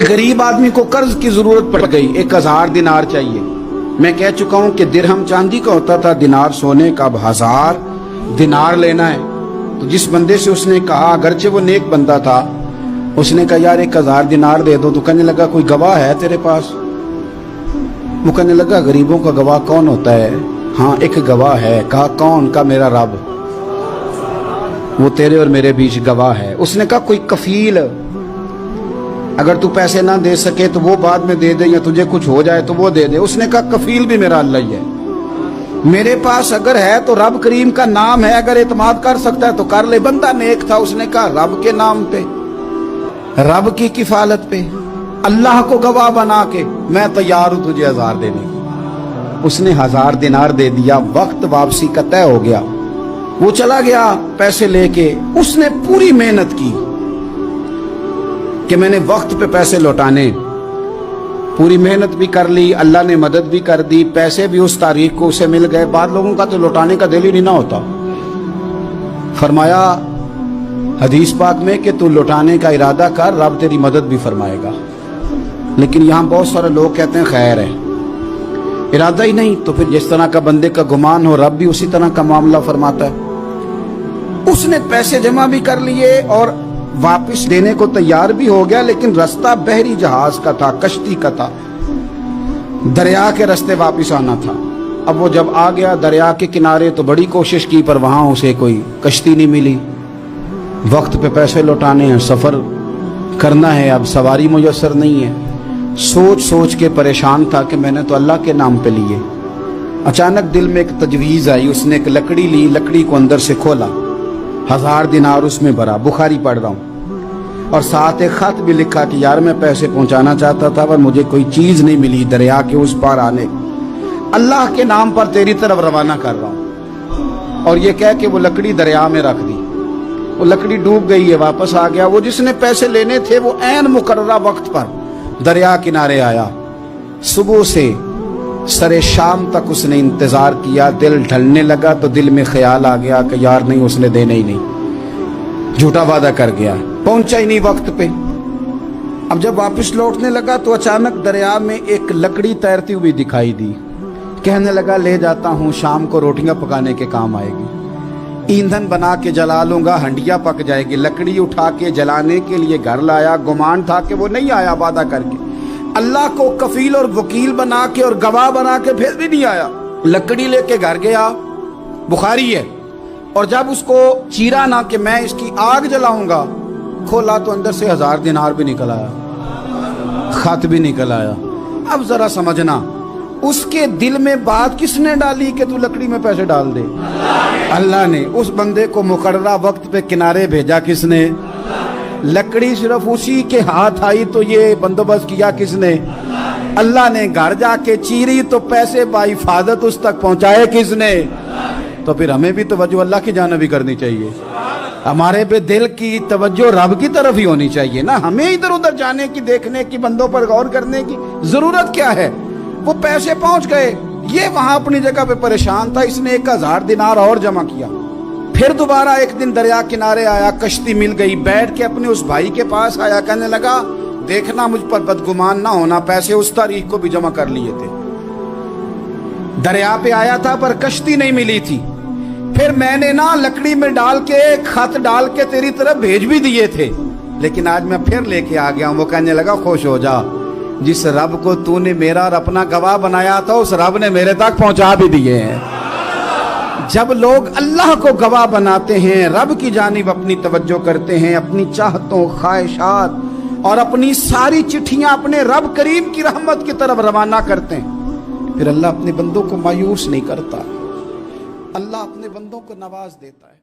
गरीब आदमी को कर्ज की जरूरत पड़ गई, 1000 दिनार चाहिए। मैं कह चुका हूं कि दिरहम चांदी का होता था, दिनार सोने का। अब 1000 दिनार लेना है। तो जिस बंदे से उसने कहा, अगरचे वो नेक बंदा था, उसने कहा यार 1000 दिनार दे दो। तो कहने लगा कोई गवाह है तेरे पास? वो कहने लगा गरीबों का गवाह कौन होता है? हाँ एक गवाह है। कहा कौन? का मेरा रब, वो तेरे और मेरे बीच गवाह है। उसने कहा कोई कफील, अगर तू पैसे ना दे सके तो वो बाद में दे दे, या तुझे कुछ हो जाए तो वो दे दे। उसने कहा कफील भी मेरा अल्लाह ही है। मेरे पास अगर है तो रब करीम का नाम है, अगर एतमाद कर सकता है तो कर ले। बंदा नेक था, उसने कहा रब के नाम पे, रब की किफालत पे, अल्लाह को गवाह बना के मैं तैयार हूं तुझे 1000 देने की। उसने 1000 दिनार दे दिया। वक्त वापसी का तय हो गया। वो चला गया पैसे लेके। उसने पूरी मेहनत की कि मैंने वक्त पे पैसे लौटाने, पूरी मेहनत भी कर ली, अल्लाह ने मदद भी कर दी, पैसे भी उस तारीख को उसे मिल गए। बाद लोगों का तो लौटाने का दिल ही नहीं ना होता। फरमाया हदीस पाक में कि तू लौटाने का इरादा कर, रब तेरी मदद भी फरमाएगा। लेकिन यहाँ बहुत सारे लोग कहते हैं खैर है, इरादा ही नहीं। तो फिर जिस तरह का बंदे का गुमान हो, रब भी उसी तरह का मामला फरमाता है। उसने पैसे जमा भी कर लिए और वापस देने को तैयार भी हो गया, लेकिन रास्ता बहरी जहाज का था, कश्ती का था, दरिया के रास्ते वापस आना था। अब वो जब आ गया दरिया के किनारे तो बड़ी कोशिश की, पर वहां उसे कोई कश्ती नहीं मिली। वक्त पे पैसे लौटाने हैं, सफर करना है, अब सवारी मुयस्सर नहीं है। सोच सोच के परेशान था कि मैंने तो अल्लाह के नाम पे लिए। अचानक दिल में एक तजवीज आई। उसने एक लकड़ी ली, लकड़ी को अंदर से खोला, 1000 दिनार उसमें भरा। बुखारी पढ़ रहा हूं, और साथ एक खत भी लिखा कि यार मैं पैसे पहुंचाना चाहता था पर मुझे कोई चीज नहीं मिली दरिया के उस पार आने, अल्लाह के नाम पर तेरी तरफ रवाना कर रहा हूं। और ये कह के वो लकड़ी दरिया में रख दी। वो लकड़ी डूब गई है, वापस आ गया। वो जिसने पैसे लेने थे वो ऐन मुकर्ररा वक्त पर दरिया किनारे आया। सुबह से सरे शाम तक उसने इंतजार किया। दिल ढलने लगा तो दिल में ख्याल आ गया कि यार नहीं, उसने देने ही नहीं, झूठा वादा कर गया, पहुंचा ही नहीं वक्त पे। अब जब वापस लौटने लगा तो अचानक दरिया में एक लकड़ी तैरती हुई दिखाई दी। कहने लगा ले जाता हूं, शाम को रोटियां पकाने के काम आएगी, ईंधन बना के जला लूंगा, हंडिया पक जाएगी। लकड़ी उठा के जलाने के लिए घर लाया। गुमान था कि वो नहीं आया वादा करके। अल्लाह को कफील और वकील बना के और गवाह बना के फिर भी नहीं आया। लकड़ी लेके घर गया, बुखारी है। और जब उसको चीरा ना कि मैं इसकी आग जलाऊंगा, खोला तो अंदर से 1000 दिनार भी निकल आया, खत भी निकल आया। अब जरा समझना, उसके दिल में बात किसने डाली कि तू लकड़ी में पैसे डाल दे? अल्लाह ने। उस बंदे को मुकर्ररा वक्त पे किनारे भेजा किसने? लकड़ी सिर्फ उसी के हाथ आई तो ये बंदोबस्त किया किसने? अल्लाह ने। घर जाके चीरी तो पैसे बाहिफाजत उस तक पहुंचाए किसने? तो फिर हमें भी तवज्जो अल्लाह की जानिब भी करनी चाहिए। हमारे पे दिल की तवज्जो रब की तरफ ही होनी चाहिए ना। हमें इधर उधर जाने की, देखने की, बंदों पर गौर करने की जरूरत क्या है? वो पैसे पहुंच गए, ये वहां अपनी जगह पे परेशान था। इसने 1000 दिनार और जमा किया। फिर दोबारा एक दिन दरिया किनारे आया, कश्ती मिल गई, बैठ के अपने उस भाई के पास आया। कहने लगा देखना मुझ पर बदगुमान ना होना, पैसे उस तारीख को भी जमा कर लिए थे। दरिया पे आया था पर कश्ती नहीं मिली थी। फिर मैंने ना लकड़ी में डाल के, खत डाल के तेरी तरफ भेज भी दिए थे, लेकिन आज मैं फिर लेके आ गया हूं। वो कहने लगा खुश हो जा, जिस रब को तूने मेरा और अपना गवाह बनाया था उस रब ने मेरे तक पहुंचा भी दिए हैं। जब लोग अल्लाह को गवाह बनाते हैं, रब की जानिब अपनी तवज्जो करते हैं, अपनी चाहतों, ख्वाहिशात और अपनी सारी चिट्ठियां अपने रब करीम की रहमत की तरफ रवाना करते हैं, फिर अल्लाह अपने बंदों को मायूस नहीं करता। अल्लाह अपने बंदों को नवाज देता है।